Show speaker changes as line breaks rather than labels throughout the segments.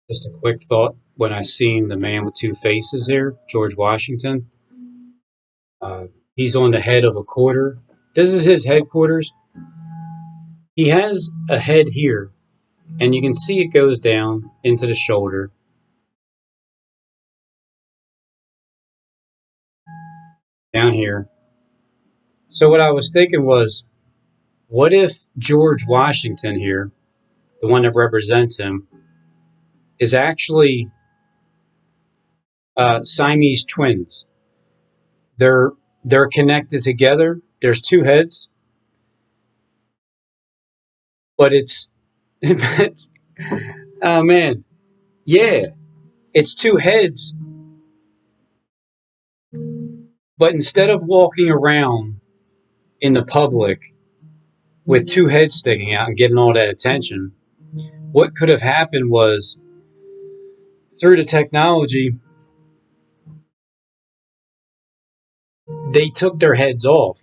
Just a quick thought when I seen the man with two faces here, George Washington. He's on the head of a quarter. This is his headquarters. He has a head here, and you can see it goes down into the shoulder. Down here. So what I was thinking was, what if George Washington here, the one that represents him, is actually Siamese twins? They're they're connected together. There's two heads, but it's oh man, yeah, it's two heads. But instead of walking around in the public with two heads sticking out and getting all that attention, what could have happened was through the technology, they took their heads off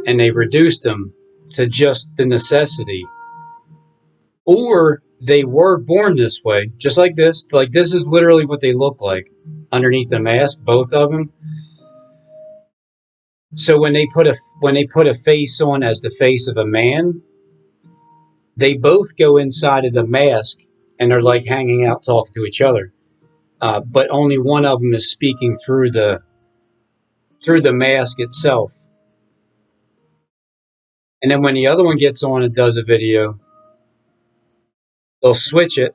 and they reduced them to just the necessity. Or they were born this way, just like this. Like this is literally what they look like underneath the mask, both of them. So when they put a face on as the face of a man, they both go inside of the mask and they're like hanging out talking to each other. But only one of them is speaking through the mask itself. And then when the other one gets on and does a video, they'll switch it,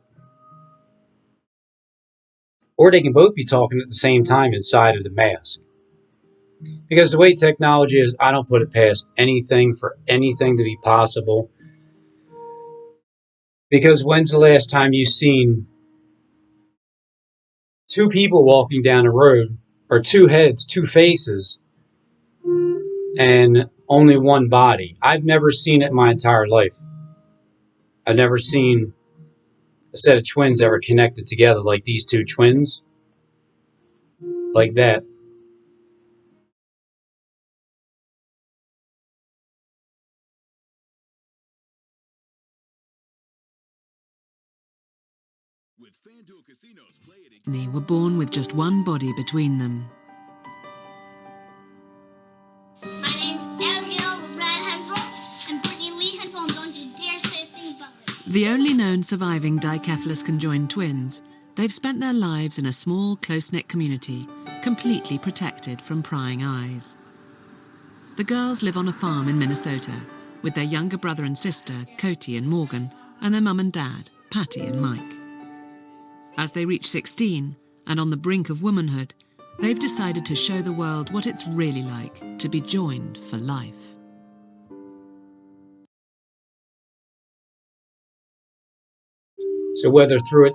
or they can both be talking at the same time inside of the mask. Because the way technology is, I don't put it past anything for anything to be possible. Because when's the last time you've seen two people walking down the road, or two heads, two faces, and only one body? I've never seen it in my entire life. I've never seen a set of twins ever connected together like these two twins. Like that.
Were born with just one body between them.
My name's Abigail Brad Hensel and Brittany Lee Hensel, and don't you dare say a thing about it.
The only known surviving dicephalous conjoined twins, they've spent their lives in a small, close-knit community, completely protected from prying eyes. The girls live on a farm in Minnesota with their younger brother and sister, Cody and Morgan, and their mum and dad, Patty and Mike. As they reach 16 and on the brink of womanhood, they've decided to show the world what it's really like to be joined for life.
So whether through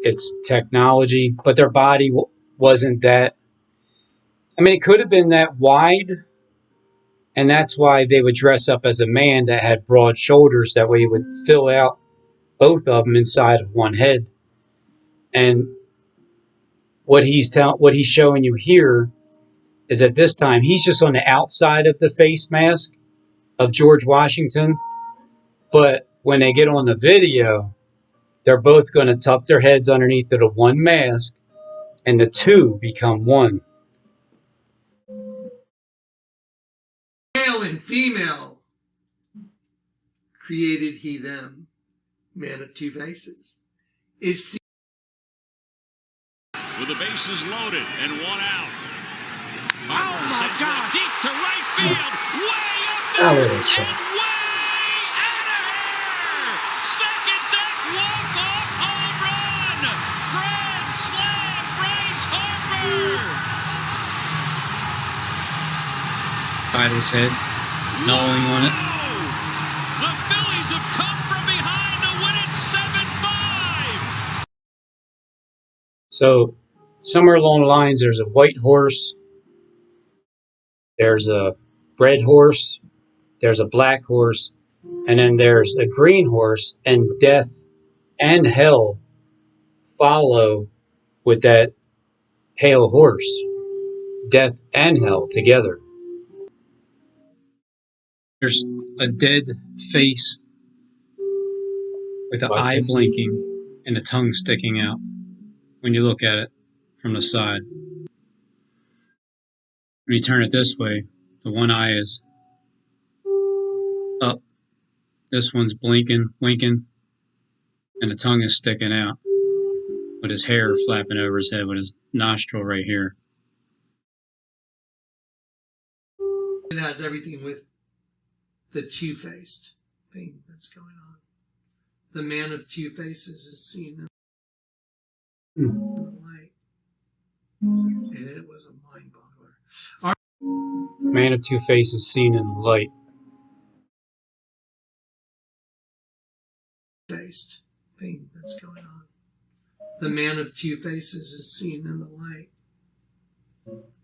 its technology, but their body wasn't that. I mean, it could have been that wide, and that's why they would dress up as a man that had broad shoulders. That way, it would fill out both of them inside of one head. And what he's showing you here is at this time he's just on the outside of the face mask of George Washington. But when they get on the video, they're both going to tuck their heads underneath of the one mask, and the two become one.
Male and female created he them, man of two faces. Is
with the bases loaded and one out. Martin sends one deep to right field, way up there, and way out of here. Second deck walk-off home run. Grand slam, Bryce Harper.
By his head, gnawing on it.
The Phillies have come from behind to win it 7-5.
So somewhere along the lines, there's a white horse, there's a red horse, there's a black horse, and then there's a green horse, and death and hell follow with that pale horse. Death and hell together. There's a dead face with an eye blinking, and the tongue sticking out when you look at it from the side. When you turn it this way, the one eye is up. This one's blinking, winking, and the tongue is sticking out with his hair flapping over his head with his nostril right here.
It has everything with the two-faced thing that's going on. The man of two faces is seen in the light. And it was a mind-boggler.
Man of two faces seen in the light.
Faced thing that's going on. The man of two faces is seen in the light.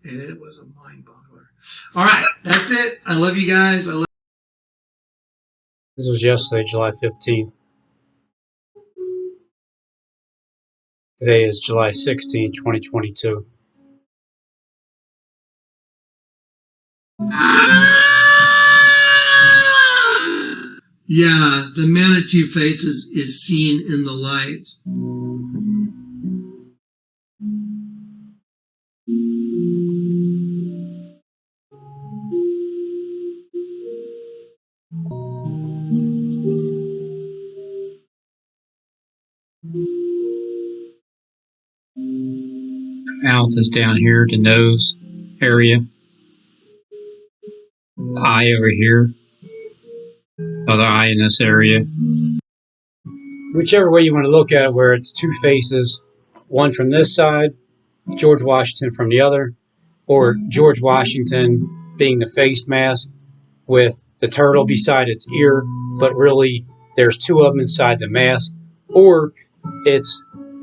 And it was a mind-boggler. All right, that's it. I love you guys.
This was yesterday, July 15th. Today is July 16th, 2022.
Yeah, the man of two faces is seen in the light.
Mouth is down here, the nose area. The eye over here. Other eye in this area. Whichever way you want to look at it, where it's two faces, one from this side, George Washington from the other, or George Washington being the face mask with the turtle beside its ear, but really there's two of them inside the mask, or it's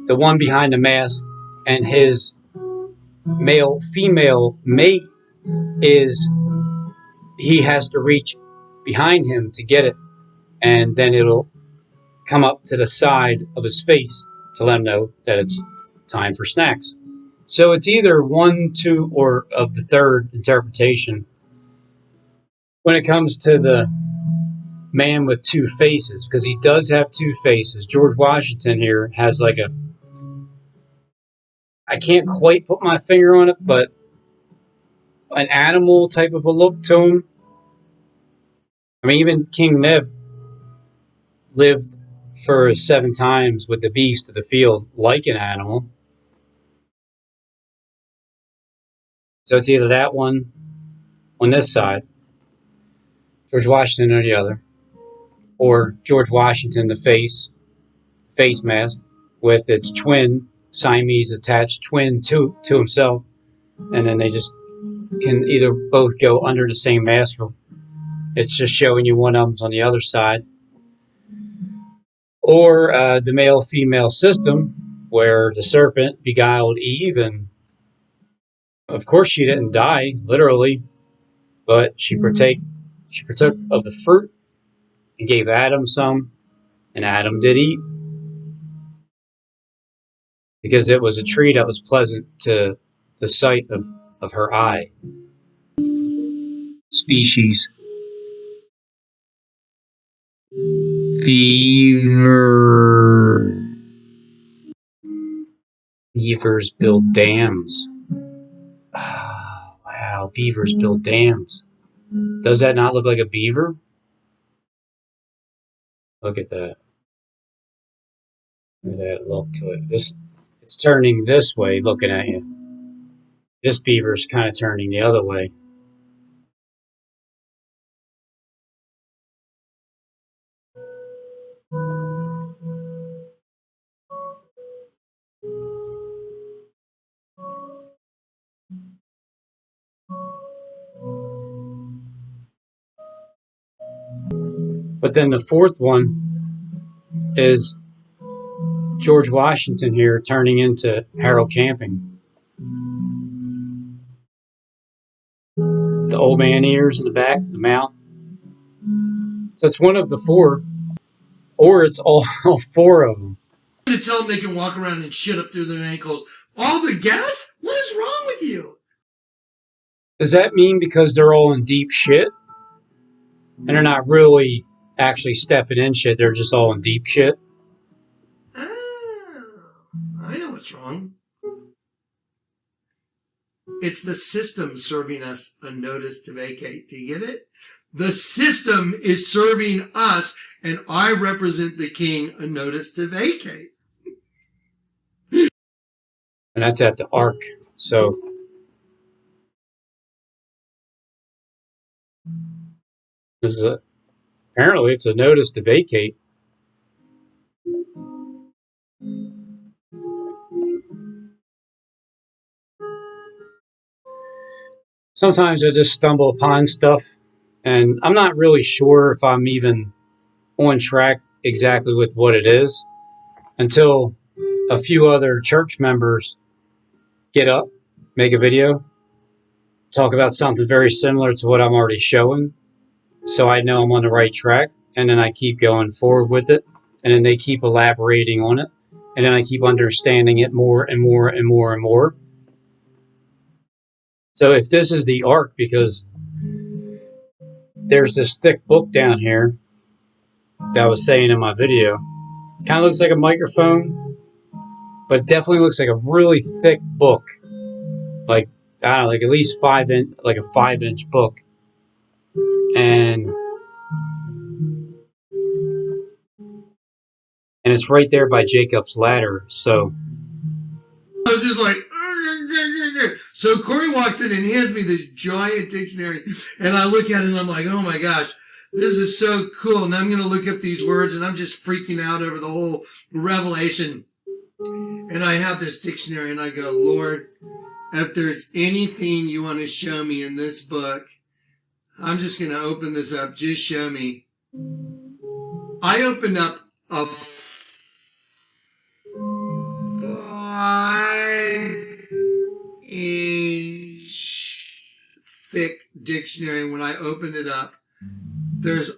the one behind the mask and his male-female mate is he has to reach behind him to get it, and then it'll come up to the side of his face to let him know that it's time for snacks. So it's either one, two, or of the third interpretation. When it comes to the man with two faces, because he does have two faces. George Washington here has like a, I can't quite put my finger on it, but an animal type of a look to him. I mean, even King Neb lived for 7 times with the beast of the field like an animal. So it's either that one on this side, George Washington on the other, or George Washington, the face mask, with its twin, Siamese attached twin to himself, and then they just can either both go under the same mask, or it's just showing you one of them's on the other side, or the male-female system, where the serpent beguiled Eve, and of course she didn't die, literally, but she partook of the fruit and gave Adam some, and Adam did eat, because it was a tree that was pleasant to the sight of her eye. Species. Beaver. Beavers build dams. Oh, wow, beavers build dams. Does that not look like a beaver? Look at that. Look at that look to it. It's turning this way, looking at you. This beaver's kind of turning the other way. But then the fourth one is George Washington here turning into Harold Camping. The old man ears in the back, the mouth. So it's one of the four, or it's all 4 of them.
I'm going to tell them they can walk around and shit up through their ankles. All the guests? What is wrong with you?
Does that mean because they're all in deep shit? And they're not really actually stepping in shit, they're just all in deep shit?
what's wrong. It's the system serving us a notice to vacate. Do you get it? The system is serving us, and I represent the king, a notice to vacate.
And that's at the Ark. So this is apparently it's a notice to vacate. Sometimes I just stumble upon stuff, and I'm not really sure if I'm even on track exactly with what it is until a few other church members get up, make a video, talk about something very similar to what I'm already showing, so I know I'm on the right track, and then I keep going forward with it, and then they keep elaborating on it, and then I keep understanding it more and more and more and more. So if this is the Ark, because there's this thick book down here that I was saying in my video, kind of looks like a microphone, but it definitely looks like a really thick book, like I don't know, like at least 5 inch, like a 5 inch book, and it's right there by Jacob's ladder. So
I was just like, so Corey walks in and hands me this giant dictionary, and I look at it and I'm like, oh my gosh, this is so cool. And I'm going to look up these words, and I'm just freaking out over the whole revelation. And I have this dictionary, and I go, Lord, if there's anything you want to show me in this book, I'm just going to open this up. Just show me. I opened up a 5-inch thick dictionary. When I opened it up, there's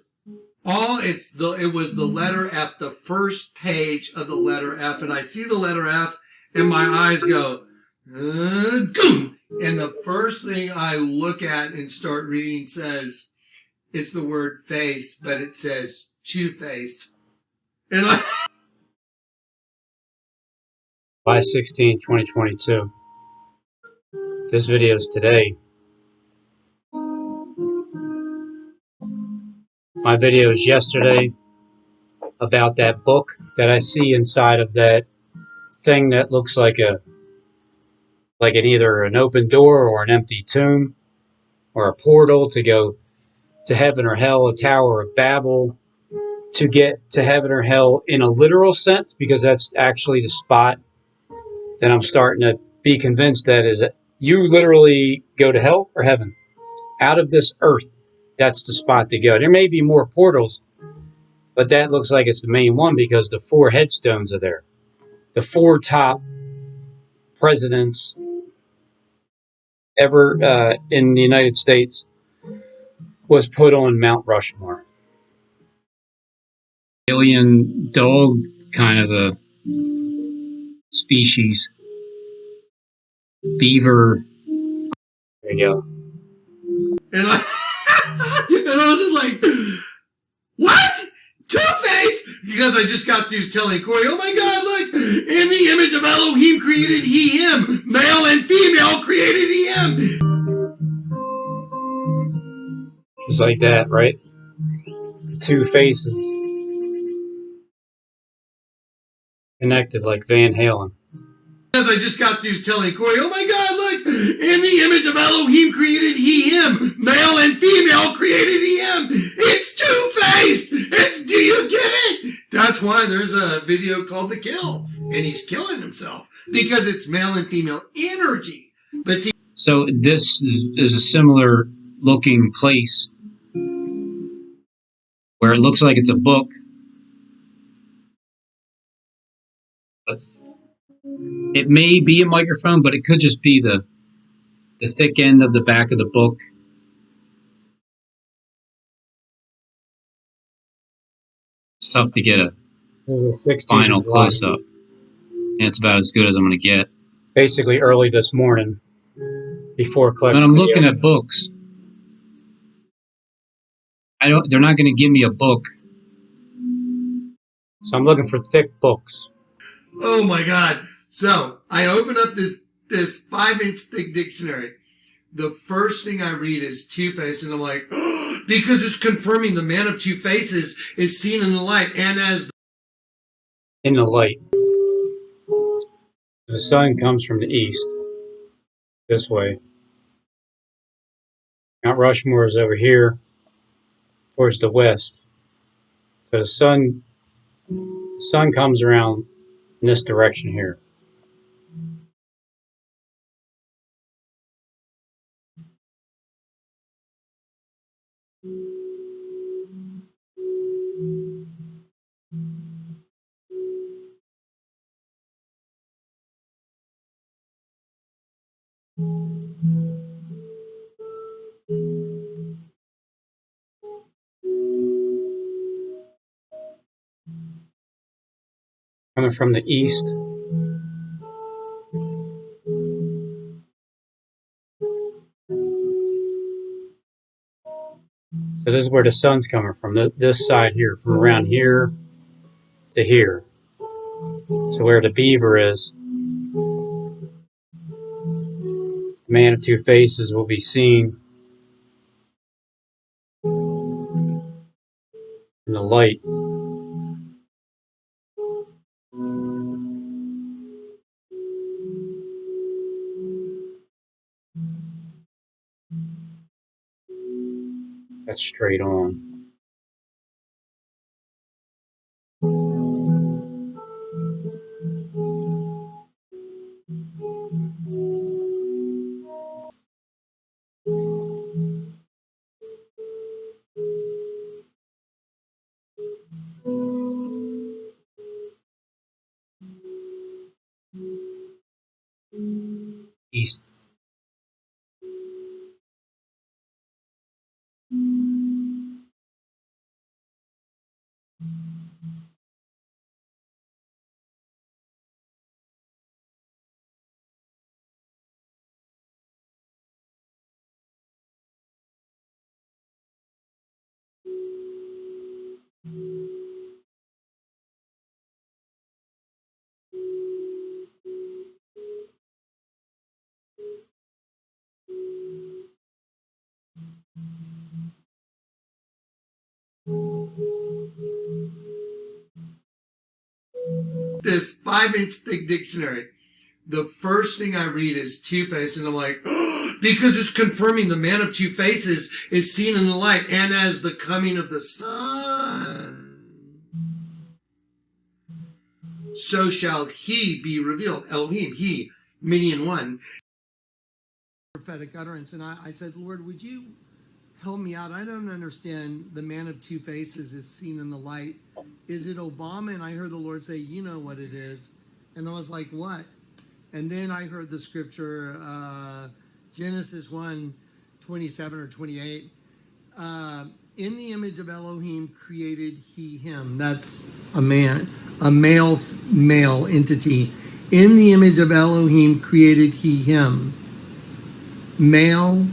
it was the letter F, the first page of the letter F, and I see the letter F, and my eyes go, and the first thing I look at and start reading says, it's the word face, but it says two-faced. And I...
July 16, 2022. This video is today. My video is yesterday about that book that I see inside of that thing that looks like an either an open door or an empty tomb or a portal to go to heaven or hell, a Tower of Babel, to get to heaven or hell in a literal sense, because that's actually the spot that I'm starting to be convinced that is that you literally go to hell or heaven. Out of this earth, that's the spot to go. There may be more portals, but that looks like it's the main one because the 4 headstones are there. The 4 top presidents ever in the United States was put on Mount Rushmore. Alien dog kind of a species. Beaver. There you go.
And I was just like, what? Two-Face? Because I just got through telling Corey, oh my God, look, in the image of Elohim created he him. Male and female created he him.
Just like that, right? The 2 faces. Connected like Van Halen.
Because I just got through telling Corey, oh my God, look, in the image of Elohim created he him. Male and female created he him. It's two-faced. Do you get it? That's why there's a video called The Kill. And he's killing himself. Because it's male and female energy. But see,
so this is a similar looking place where it looks like it's a book. But it may be a microphone, but it could just be the thick end of the back of the book. It's tough to get a final close-up. And it's about as good as I'm going to get. Basically early this morning, before collection. When I'm looking at books, they're not going to give me a book. So I'm looking for thick books.
oh my God. So I open up this 5-inch thick dictionary. The first thing I read is two-faced, and I'm like, oh, because it's confirming the man of two faces is seen in the light, and as
in the light. The sun comes from the east, this way. Mount Rushmore is over here, towards the west. So the sun comes around in this direction here. Coming from the east. So this is where the sun's coming from, this side here, from around here to here. So where the beaver is, the man of two faces will be seen in the light. That's straight on. East.
this 5-inch thick dictionary, the first thing I read is two-faced, and I'm like, oh, because it's confirming the man of two faces is seen in the light, and as the coming of the sun, so shall he be revealed. Elohim, he, many in one. Prophetic utterance, and I said, Lord, would you help me out? I don't understand. The man of two faces is seen in the light. Is it Obama? And I heard the Lord say, you know what it is. And I was like, what? And then I heard the scripture, Genesis 1:27 or 28. In the image of Elohim created he him. That's a man, a male entity. In the image of Elohim created he him. Male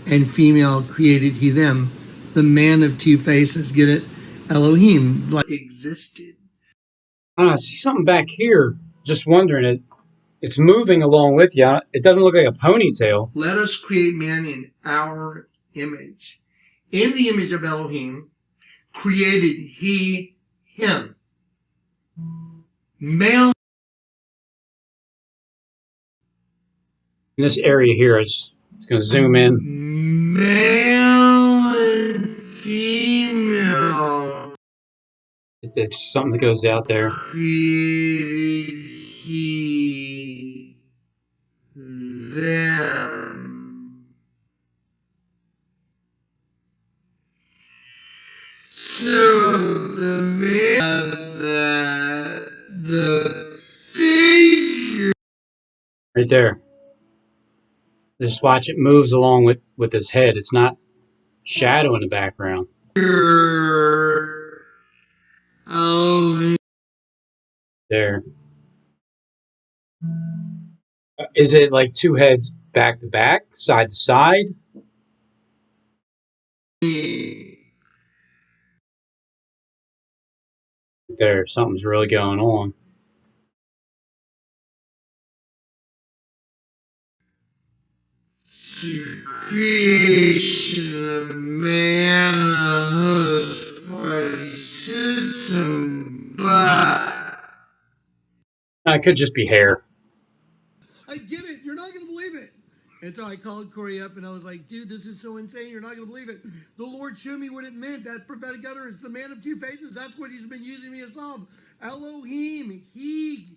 and female created he them. The man of two faces, get it? Elohim, like existed.
I don't know, I see something back here. Just wondering, it's moving along with you. It doesn't look like a ponytail.
Let us create man in our image. In the image of Elohim created he him. Male.
In this area here, it's going to zoom in.
Male and female.
It's something that goes out there.
Created he them. So the figure.
Right there. Just watch it moves along with his head. It's not shadow in the background.
Oh,
There. Is it like two heads back to back, side to side? There, something's really going on.
creation of man a system, but
It could just be hair.
I get it. You're not going to believe it. And so I called Corey up and I was like, dude, this is so insane. You're not going to believe it. The Lord showed me what it meant. That prophetic utterance, the man of two faces. That's what he's been using me to solve. Elohim, he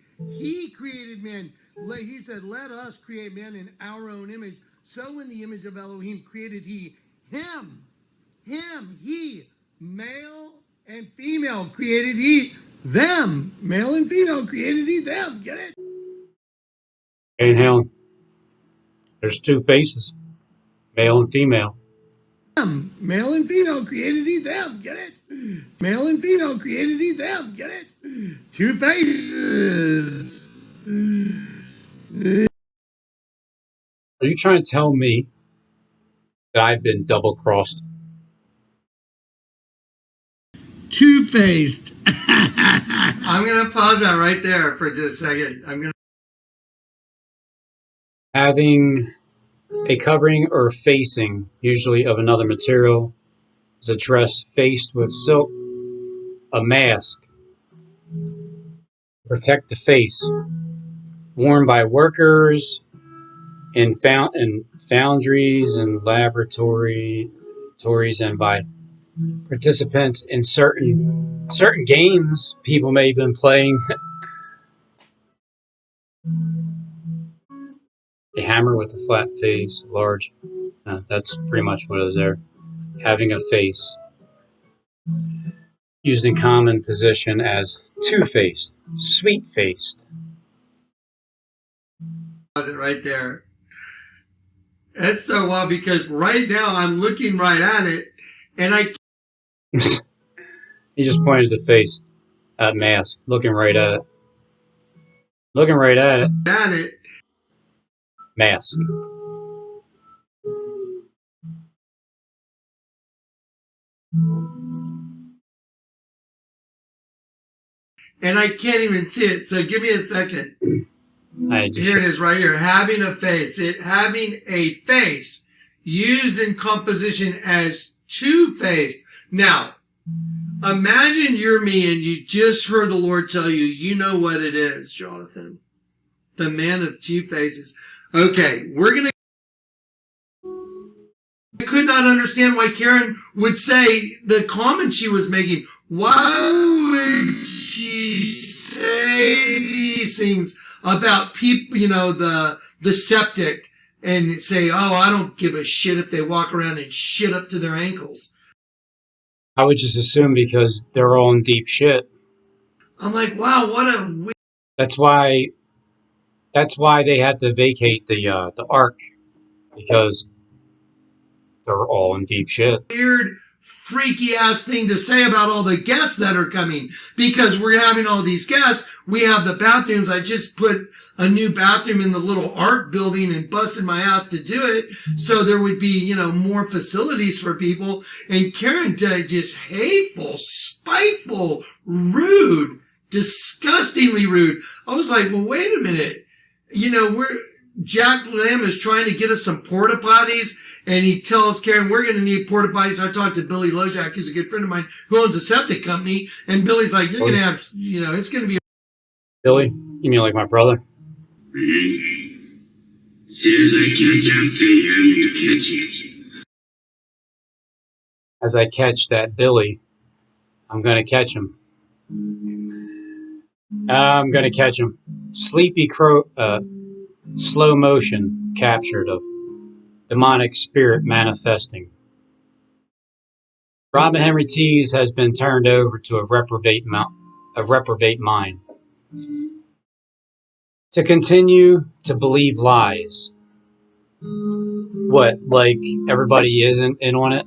created man. He said, let us create man in our own image. So in the image of Elohim created he him, he, male and female created he them. Male and female created he them. Get it?
And Helen, there's two faces, male and female.
Male and female created he them. Get it? Male and female created he them. Get it? Two faces.
Are you trying to tell me that I've been double-crossed?
Two-faced. I'm going to pause that right there for just a second.
Having a covering or facing, usually of another material, is a dress faced with silk, a mask, to protect the face, worn by workers in foundries and laboratories, and by participants in certain games people may have been playing. A hammer with a flat face, large. That's pretty much what it is there. Having a face. Used in common position as two-faced, sweet-faced.
Pause it right there. That's so wild because right now I'm looking right at it and I...
He just pointed the face at mask, looking right at it. Looking right at it.
At it.
Mask.
And I can't even see it, so give me a second.
Here
it is right here. Having a face. Having a face used in composition as two-faced. Now, imagine you're me and you just heard the Lord tell you, you know what it is, Jonathan. The man of two faces. Okay, we're going to... I could not understand why Karen would say the comment she was making. Why would she say these things about people, the septic, and say, oh, I don't give a shit if they walk around and shit up to their ankles?
I would just assume because they're all in deep shit.
I'm like, wow, what a...
That's why they had to vacate the ark, because they're all in deep shit.
Weird, freaky ass thing to say about all the guests that are coming, because we're having all these guests. We have the bathrooms. I just put a new bathroom in the little art building and busted my ass to do it. So there would be, more facilities for people. And Karen just hateful, spiteful, rude, disgustingly rude. I was like, well, wait a minute. Jack Lamb is trying to get us some porta potties, and he tells Karen, we're going to need porta potties. I talked to Billy Lojak, who's a good friend of mine, who owns a septic company, and Billy's like, you're going to have, it's going to be...
Billy? You mean like my brother? As I catch that Billy, I'm going to catch him. I'm going to catch him. Sleepy crow... slow motion captured of demonic spirit manifesting. Robin Henry Tees has been turned over to a reprobate mind to continue to believe lies. What, like everybody isn't in on it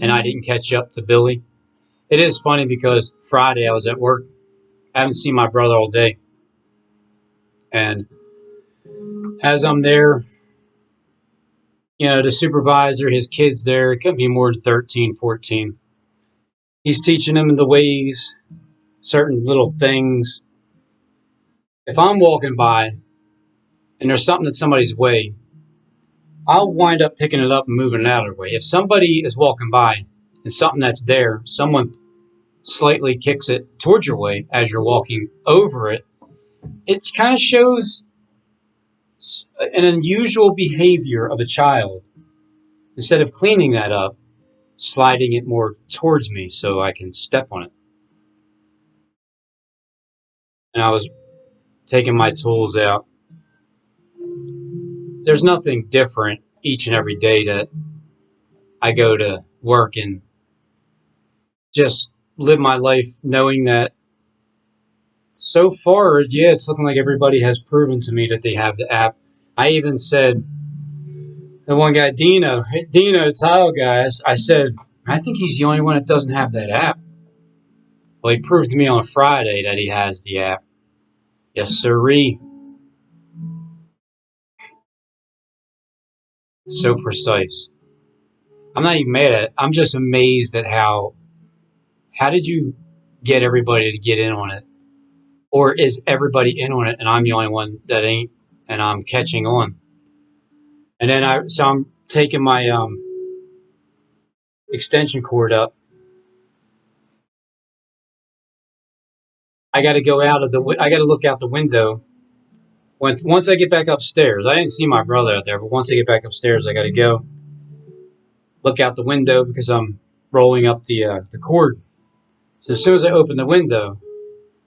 and I didn't catch up to Billy? It is funny because Friday I was at work. I haven't seen my brother all day. And as I'm there, the supervisor, his kid's there. It couldn't be more than 13, 14. He's teaching them the ways, certain little things. If I'm walking by and there's something in somebody's way, I'll wind up picking it up and moving it out of the way. If somebody is walking by and something that's there, someone slightly kicks it towards your way as you're walking over it, it kind of shows an unusual behavior of a child. Instead of cleaning that up, sliding it more towards me so I can step on it. And I was taking my tools out. There's nothing different each and every day that I go to work and just live my life knowing that so far, yeah, it's looking like everybody has proven to me that they have the app. I even said, the one guy, Dino, the tile guy, I said, I think he's the only one that doesn't have that app. Well, he proved to me on Friday that he has the app. Yes, sirree. So precise. I'm not even mad at it. I'm just amazed at how did you get everybody to get in on it? Or is everybody in on it and I'm the only one that ain't and I'm catching on? And then I'm taking my extension cord up. I got to go out of I got to look out the window. Once I get back upstairs, I didn't see my brother out there, but once I get back upstairs, I got to go look out the window because I'm rolling up the cord. So as soon as I open the window,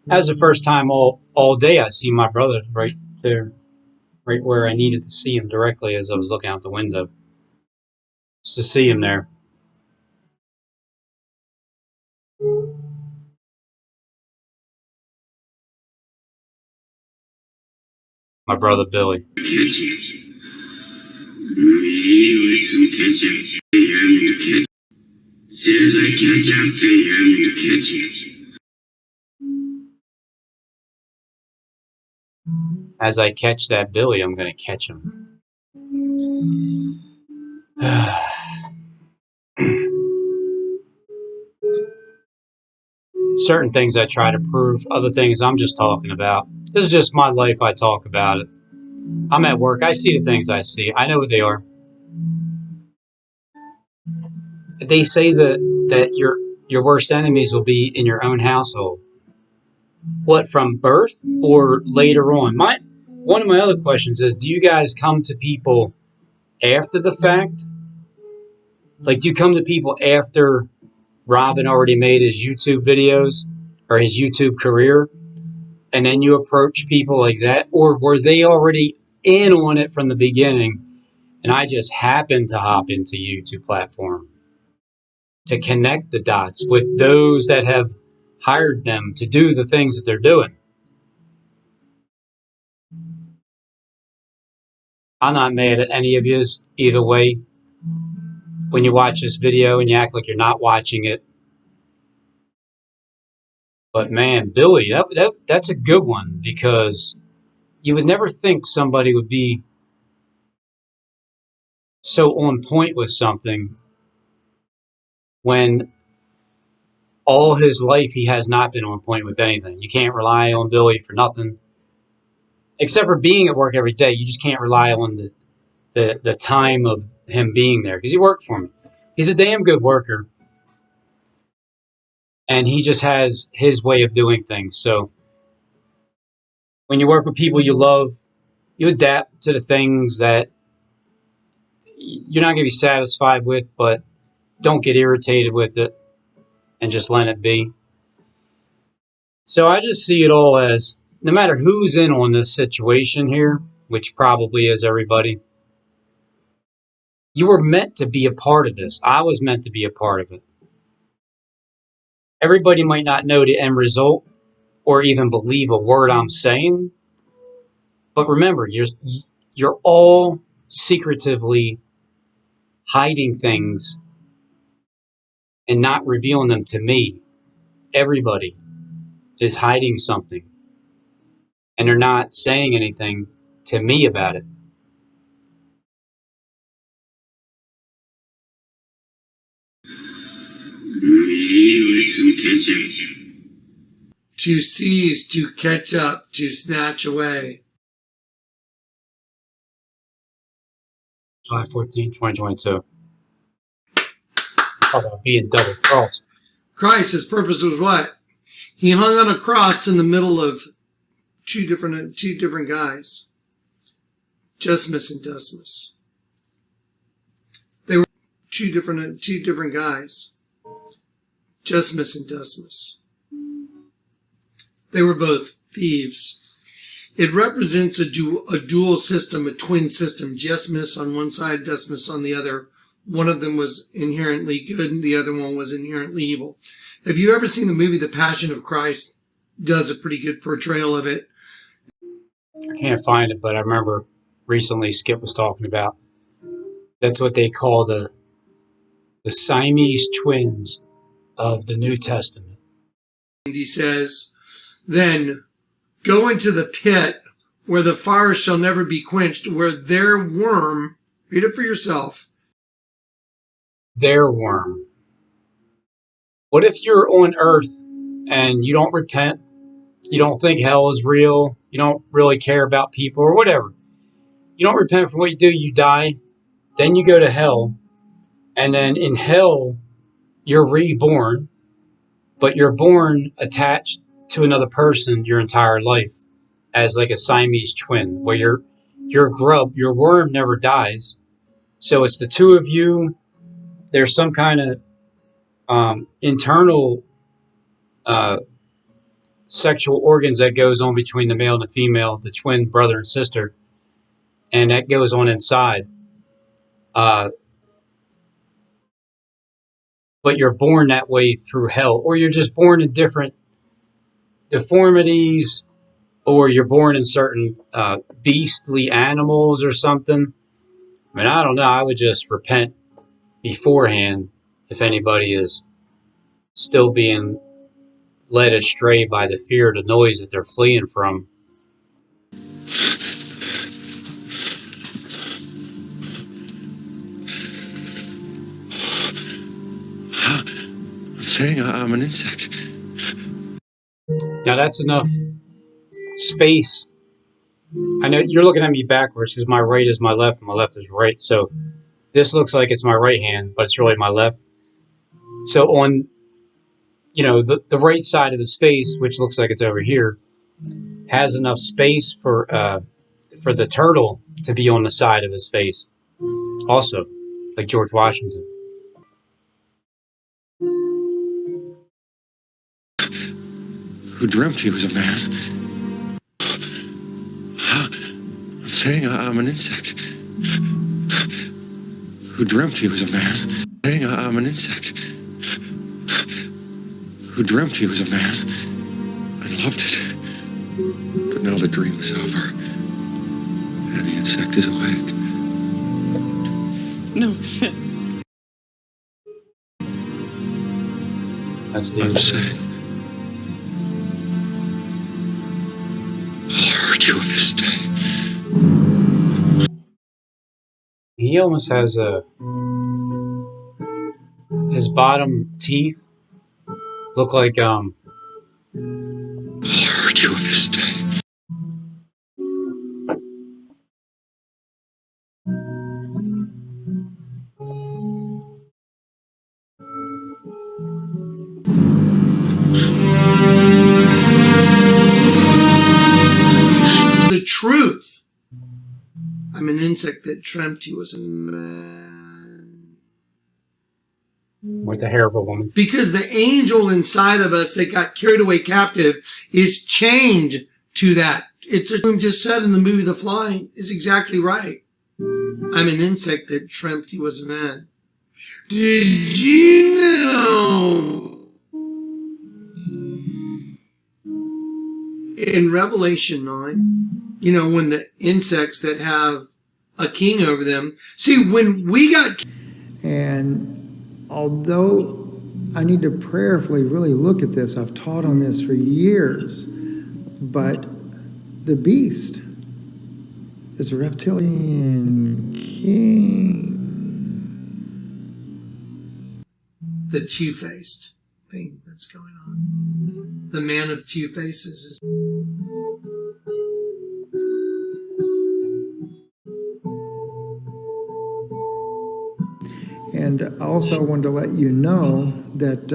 that's the first time all day I see my brother right there, right where I needed to see him directly as I was looking out the window. Just to see him there. My brother Billy. As I catch that Billy, I'm going to catch him. Certain things I try to prove, other things I'm just talking about. This is just my life, I talk about it. I'm at work, I see the things I see. I know what they are. They say that your worst enemies will be in your own household. What, from birth or later on? One of my other questions is, do you guys come to people after the fact? Like, do you come to people after Robin already made his YouTube videos or his YouTube career, and then you approach people like that? Or were they already in on it from the beginning, and I just happened to hop into YouTube platform to connect the dots with those that have hired them to do the things that they're doing? I'm not mad at any of you either way. When you watch this video and you act like you're not watching it. But man, Billy, that's a good one, because you would never think somebody would be so on point with something when all his life he has not been on point with anything. You can't rely on Billy for nothing. Except for being at work every day, you just can't rely on the time of him being there, because he worked for me. He's a damn good worker, and he just has his way of doing things. So when you work with people you love, you adapt to the things that you're not going to be satisfied with, but don't get irritated with it and just let it be. So I just see it all as, no matter who's in on this situation here, which probably is everybody, you were meant to be a part of this. I was meant to be a part of it. Everybody might not know the end result or even believe a word I'm saying, but remember, you're all secretively hiding things and not revealing them to me. Everybody is hiding something, and they're not saying anything to me about it.
To seize, to catch up, to snatch away.
July 14th, 2022. Talk about being double crossed.
Christ, his purpose was what? He hung on a cross in the middle of two different guys, Jusmus and Dusmus. They were two different guys, Jusmus and Dusmus. They were both thieves. It represents a dual system, a twin system. Jusmus on one side, Dusmus on the other. One of them was inherently good and the other one was inherently evil. Have you ever seen the movie The Passion of Christ? Does a pretty good portrayal of it.
I can't find it, but I remember recently Skip was talking about. That's what they call the Siamese twins of the New Testament.
And he says, then go into the pit where the fire shall never be quenched, where their worm, read it for yourself.
Their worm. What if you're on earth and you don't repent? You don't think hell is real? You don't really care about people or whatever. You don't repent for what you do, you die. Then you go to hell. And then in hell, you're reborn. But you're born attached to another person your entire life as like a Siamese twin, where your grub, your worm never dies. So it's the two of you. There's some kind of internal sexual organs that goes on between the male and the female, the twin brother and sister, and that goes on inside. But you're born that way through hell, or you're just born in different deformities, or you're born in certain beastly animals or something. I mean, I don't know. I would just repent beforehand if anybody is still being led astray by the fear of the noise that they're fleeing from.
I'm saying I'm an insect.
Now that's enough space. I know you're looking at me backwards because my right is my left and my left is right. So this looks like it's my right hand, but it's really my left. So on, the right side of his face, which looks like it's over here, has enough space for the turtle to be on the side of his face. Also, like George Washington.
Who dreamt he was a man? I'm saying I'm an insect. Who dreamt he was a man? Saying I'm an insect. Who dreamt he was a man and loved it. But now the dream is over. And the insect is awake.
No, sir.
That's the
I'm saying, I'll hurt you this day.
He almost has his bottom teeth look like
I'll hurt you this day.
The truth. I'm an insect that dreamt he was a man.
with the hair of a woman.
Because the angel inside of us that got carried away captive is chained to that. It's just said in the movie The Fly is exactly right. I'm an insect that dreamt he was a man. Did you know? In Revelation 9, when the insects that have a king over them. See, when we got...
And although I need to prayerfully really look at this, I've taught on this for years, but the beast is a reptilian king.
The two-faced thing that's going on. The man of two faces is...
And also I wanted to let you know that,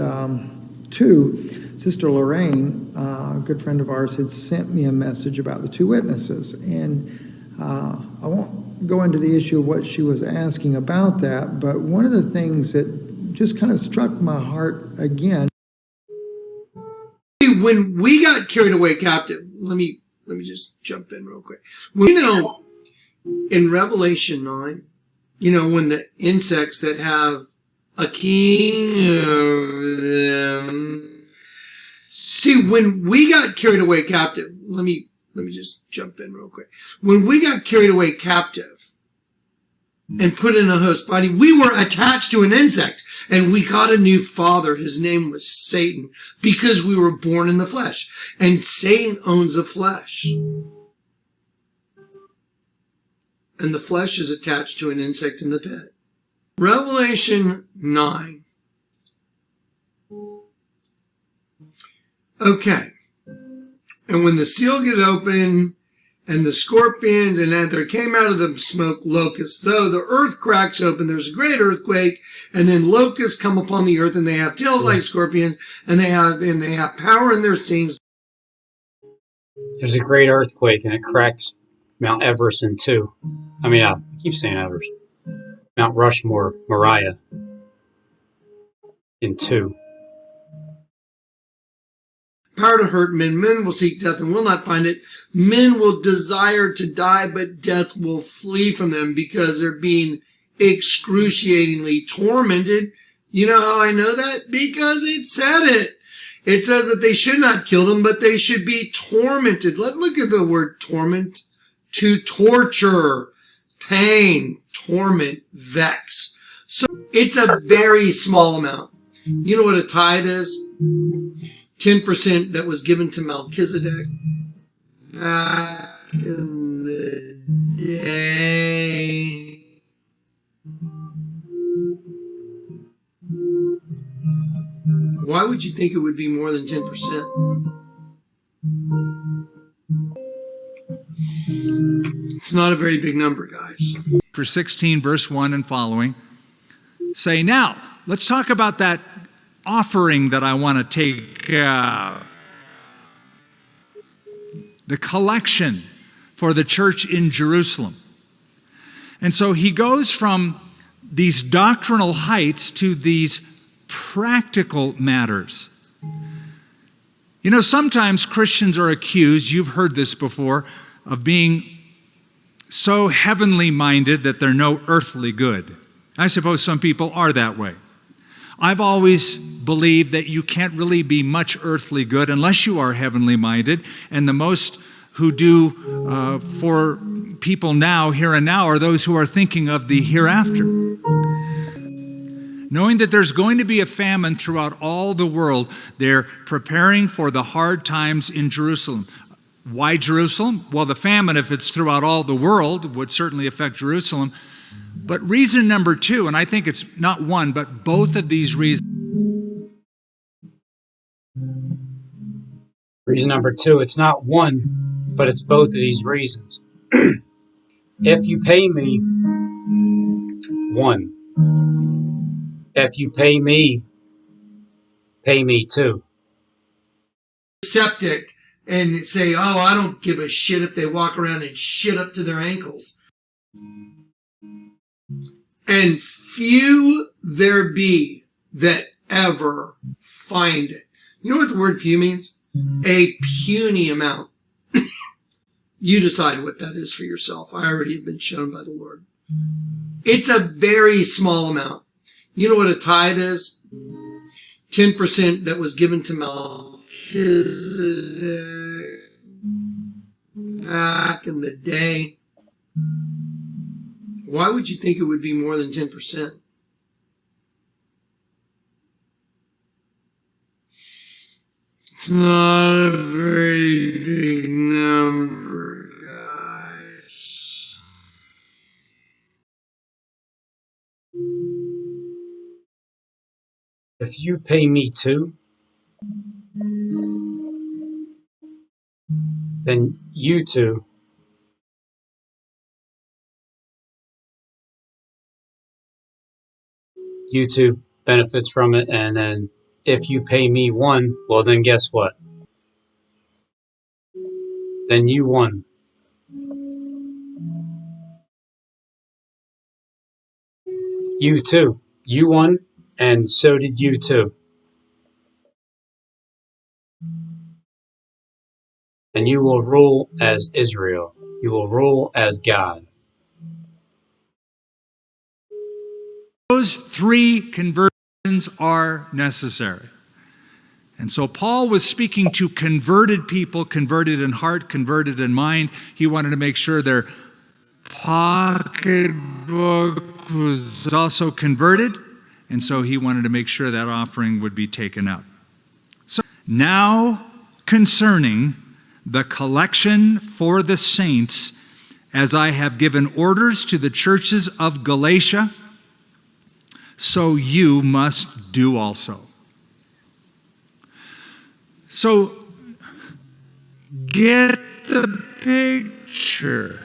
Sister Lorraine, a good friend of ours, had sent me a message about the two witnesses. And I won't go into the issue of what she was asking about that, but one of the things that just kind of struck my heart again.
When we got carried away captive, let me just jump in real quick. In Revelation 9, when the insects that have a king of them. See, when we got carried away captive, let me just jump in real quick. When we got carried away captive and put in a host body, we were attached to an insect. And we got a new father. His name was Satan, because we were born in the flesh. And Satan owns the flesh. And the flesh is attached to an insect in the pit. Revelation 9. Okay. And when the seal get open, and the scorpions, and there came out of the smoke locusts. So the earth cracks open, there's a great earthquake, and then locusts come upon the earth, and they have tails like scorpions, and they have power in their stings.
There's a great earthquake, and it cracks Mount Everest in two. I keep saying Everest. Mount Rushmore, Moriah, in two.
Power to hurt men. Men will seek death and will not find it. Men will desire to die, but death will flee from them because they're being excruciatingly tormented. You know how I know that? Because it said it. It says that they should not kill them, but they should be tormented. Let's look at the word torment. To torture, pain, torment, vex. So it's a very small amount. You know what a tithe is? 10% that was given to Melchizedek back in the day. Why would you think it would be more than 10%? It's not a very big number, guys.
For 16, verse 1 and following, say, now, let's talk about that offering that I want to take, the collection for the church in Jerusalem. And so he goes from these doctrinal heights to these practical matters. You know, sometimes Christians are accused, you've heard this before, of being so heavenly minded that they're no earthly good. I suppose some people are that way. I've always believed that you can't really be much earthly good unless you are heavenly minded, and the most who do for people now, here and now, are those who are thinking of the hereafter. Knowing that there's going to be a famine throughout all the world, they're preparing for the hard times in Jerusalem. Why Jerusalem? Well, the famine, if it's throughout all the world, would certainly affect Jerusalem. But reason number two, and I think it's not one, but both of these reasons.
Reason number two, it's not one, but it's both of these reasons. If you pay me, one. If you pay me too.
Septic and say, oh, I don't give a shit if they walk around and shit up to their ankles. And few there be that ever find it. You know what the word few means? A puny amount. You decide what that is for yourself. I already have been shown by the Lord. It's a very small amount. You know what a tithe is? 10% that was given to Melchizedek back in the day. Why would you think it would be more than 10%? It's not a very big number, guys.
If you pay me too, then you too. YouTube benefits from it, and then if you pay me one, well then guess what? Then you won. You too. You won, and so did you too. And you will rule as Israel. You will rule as God.
Those three conversions are necessary. And so Paul was speaking to converted people, converted in heart, converted in mind. He wanted to make sure their pocketbook was also converted, and so he wanted to make sure that offering would be taken up. So now concerning the collection for the saints, as I have given orders to the churches of Galatia, so you must do also. So get the picture.